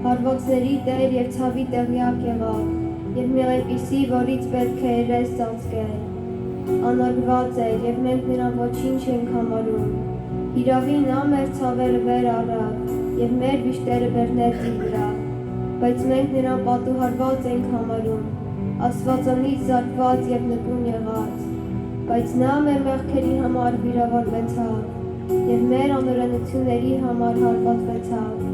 Հարվածների տեր և ցավի տեղյակ եղավ, և մի այնպիսի, որից պետք է երես ծածկել, անարգված էր, և մենք նրան ոչինչ ենք համարում, հիրավի նա մեր ցավերը վեր առավ, և մեր վիշտերը բեռնեց իր վրա, բայց մենք նրան պատուհարված ենք համարում, Աստվածանից զարկված և նկուն եղած, բայց նա մեր մեղքերի համար վիրավորվեցավ, և մեր անօրենությունների համար հարվածվեցավ,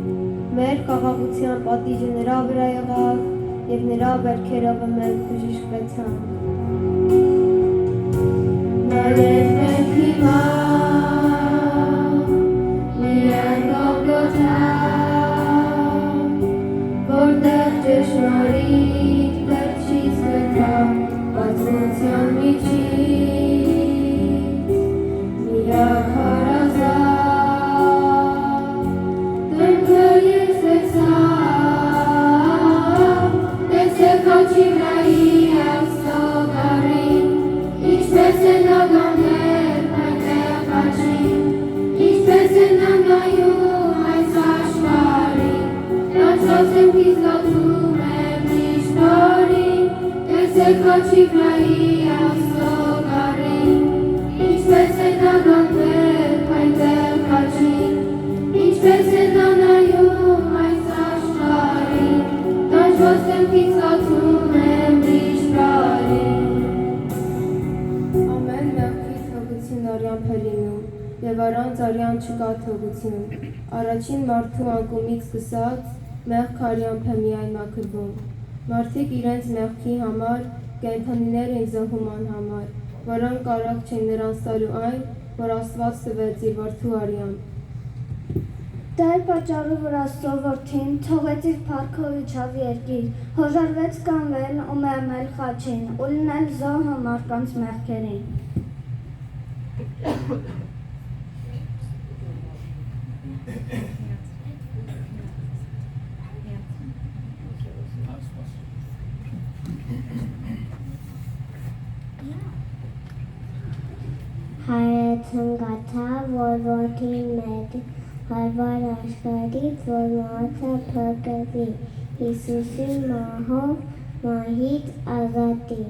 մեր խաղաղության պատիժը նրա վրա եղավ, և նրա վերքերով մենք բժշկվեցանք։ Նայեք մենք հիմա, միայն Գողգոթա, որտեղ ճշմարիտ վերջից գտավ պատմության միջից, միակ հարազատ, չկա թողություն, առաջին մարդու անկումից սկսած, մեղք արյամբ է միայն մաքրվում, մարդիկ իրենց մեղքի համար, կենդանիներ են զոհում անհամար, որոնք կարող չեն նրանց տալու այն, որ Աստված տվեց իր որդու արյամբ։ Դա էր պատճառը, որ Աստծո որդին թողեց իր փառքով իջավ երկիր, հոժարվեց կանվել ու մերմել խաչին, ու լինել զոհը մարդկանց մեղքերին։ Հայրացն գաթավ, որ որդի մեծ հարվար աշխարհից, որ մարդը փրկվի, Հիսուսի մահով մահից ազատի։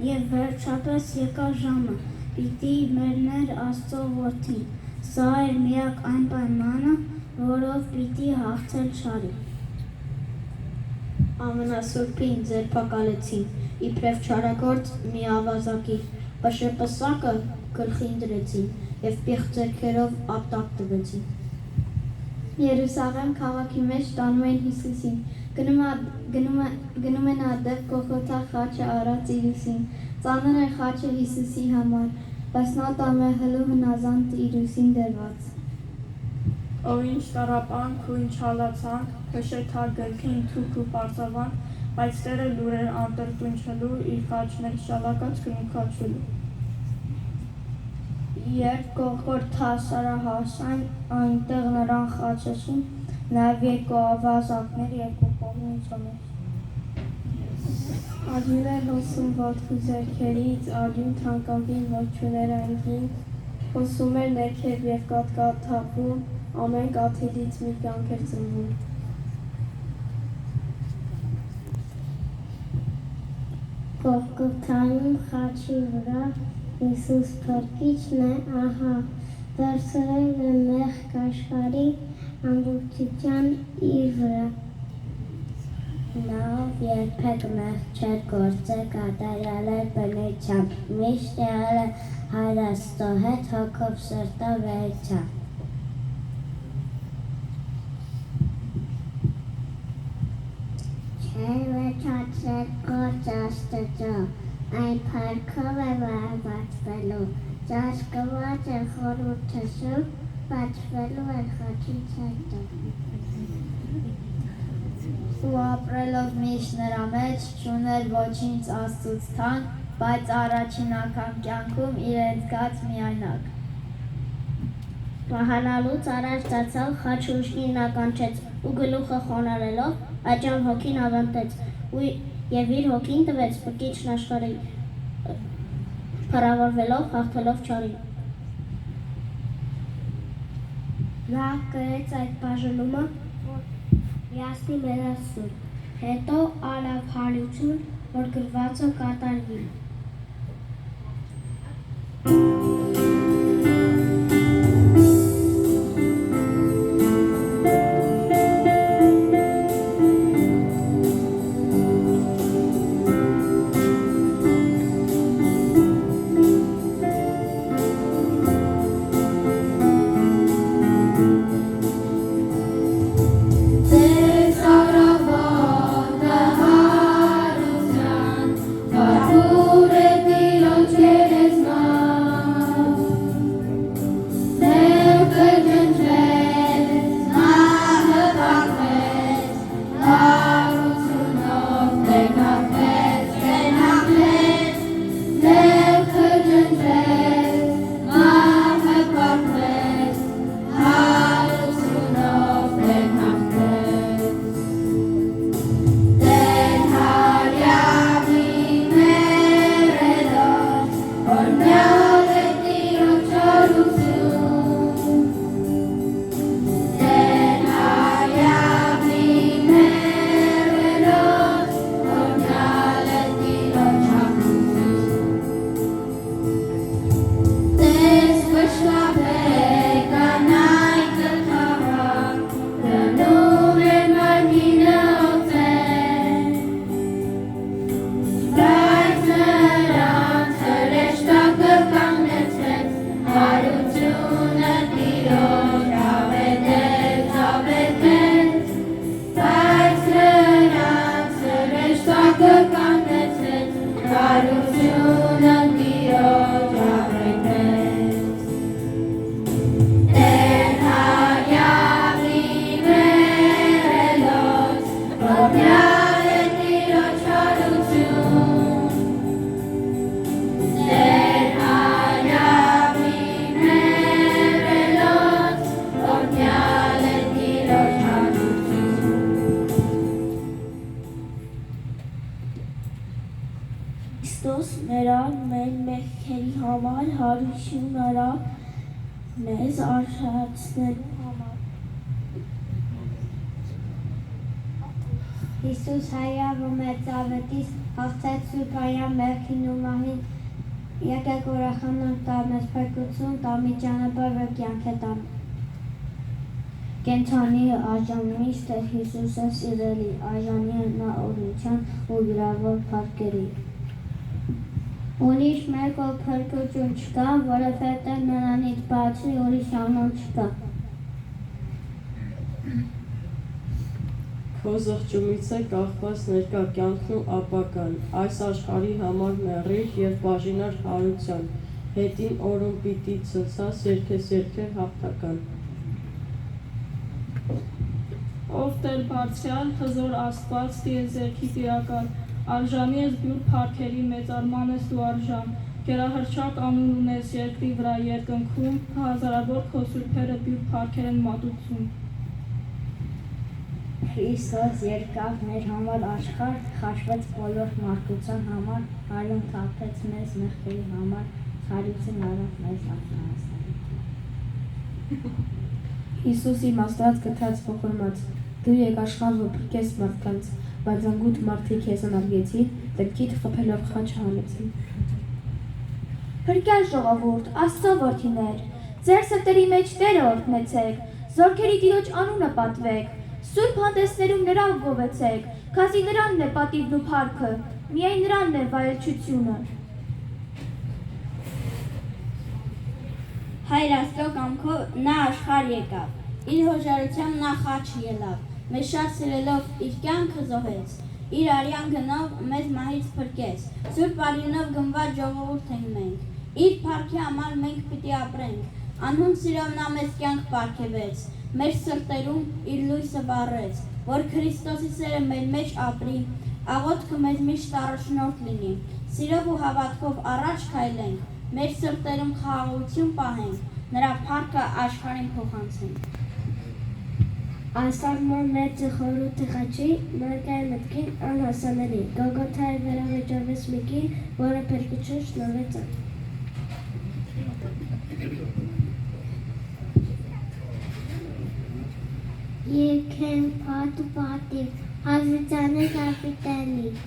Եվ վերջապես եկավ ժամը, պիտի մեռներ Աստծո որդին, սա էր միակ այն պայմանը, որով պիտի հաղթել չարի։ Ամենասուրբին ձերբակալեցին, իբրև չարագործ մի ավազակի, պշեպսակը գլխին դրեցին և պիղծ ձեռքերով ապտակ տվեցին։ Երուսաղեմ քաղաքի մեջ տանում են Հիսուսին, գնում են ադեպ Գողգոթա խաչը առած իրուսին, ծանր է խաչը Հիսուսի համար, բայց նա տանում է հլու հնազանդ իրուսին դրված։ Ով ինչ տառապանք ու ինչ հալածանք, փշեթա գլքին թուք ու պարծավանք, բայց Տերը լուրեր անտրտունջելու, իր խաչներ շալակած կնքաչելու։ Երբ Գողգոթա սարը հասան, այնտեղ նրան խաչեցին, նաև երկու ավազակներ երկու կողմին ծոմեց։ Արյուն էր հոսում ոտքի ձեռքերից, արյուն թանկագին որ չուներ անգին, հոսում էր ներքև և կաթկաթափում, ամեն կաթիլից մի կյանք էր ծնվում։ Գողգոթայում խաչի վրա Հիսուս փրկիչն է, ահա, դարձրել է մեղք աշխարհի ամբողջության իր վրա։ Նա երբեք մեղք չէր գործել, կատարյալ էր բնությամբ, միշտ եղել է Հայր Աստծո հետ հոգով սրտավերությամբ։ Չէր վերջացրել գործ Աստծո, այն փառքով է վարվացվելու, ծածկված է խորհուրդը շուրջ, բացվելու է խաչից հետո։ Ու ապրելով միշտ նրա մեջ չուներ ոչինչ Աստծուց թանկ, բայց առաջին անգամ կյանքում իրենց գած միայնակ։ Մահանալուց առաջ ծացավ, խաչը ուժգին ականջեց ու գլուխը խոնարհելով աճան հոգին ավարտեց և իր հոգին տվեց բկիչն աշխարհի փառավորվելով հաղթելով չարին։ Նա կրեց այդ բաժանումը, որ միացնի մեր Աստծուն, հետո ալավ հարություն, որ գրվածը կատարվի։ Քրիստոս նրան մեր մեղքերի համար հարություն արավ մեզ արժանացնելու համար։ Հիսուս հայավ ու մեծավետից հաղթեց սուրբայան մեղքին ու մահին, եկեք ուրախանանք տա մեզ փրկություն, տա մի ճանապարհ, որ կյանք է տան։ Կենթանի արժան միշտ է Հիսուսը սիրելի, արժանի է նա օրհնության ու գրավոր փառքերի։ Ուրիշ մեկ ով փրկություն չկա, որովհետև նրանից բացի ուրիշ անուն չկա։ Քո զղջումից է կախված ներկա կյանքն ու ապագան, այս աշխարհի համար մեռիր և բաժինար հարության, հետին օրում պիտի ցնցած երգես հաղթական։ Ով Տեր բարձրյալ, հզոր Աստված, տիեզերքի տիրակալ, արժանի ես բյուր փառքերի, մեծարման ես դու արժան, գերահռչակ անուն ունես երկրի վրա երկնքում, հազարավոր քո սուրբերը բյուր փառքեր են մատուցում։ Քրիստոս եկավ մեր համար աշխարհ, խաչվեց բոլոր մարդկության համար, արյուն թափեց մեզ մեղքերի համար, հարություն արավ մեզ արժանացնելու։ Հիսուս իմ աստված գթած ողորմած, դու եկ աշխարհ որ փրկես մարդկանց, բայց զանգուտ մարդիկ քեզ անարգեցին, դրքիդ խփելով խաչը հանեցին։ Հրկյալ ժողովուրդ, Աստծո որդիներ, ձեր սրտերի մեջ Տերը օրհնեցեք, զորքերի Տիրոջ անունը պատվեք, սուրբ հանդեսներում նրան գովեցեք, քանի նրանն է պատիվն ու փառքը, միայն նրանն է վայելչությունը։ Հայր Աստծո կամքով նա աշխարհ եկավ, իր հոժարությամբ նա խաչ ելավ, մեզ շատ սիրելով իր կյանքը զոհեց, իր արյան գնով մեզ մահից փրկեց, սուրբ արյունով գնված ժողովուրդ ենք մենք, իր փառքի համար մենք պիտի ապրենք, անհուն սիրով նա մեզ կյանք պարգևեց, մեր սրտերում իր լույսը վառեց, որ Քրիստոսի սերը մեր մեջ ապրի, աղոթքը մեզ միշտ առաջնորդ լինի, սիրով ու հավատքով առաջ քայլենք, մեր սրտերում խաղաղություն պահենք, նրա փառքը աշխարհին փոխանցենք։ Աստարման մեր խորհուրդը խաչի, մարգայ մտքին անհասանելի, Գողգոթայի վերավեճարվեց մի կին, որը փրկիչին շնորհեց այն։ Եկեմ փաթ ու պատիվ, Ազիծանե կապիտալից։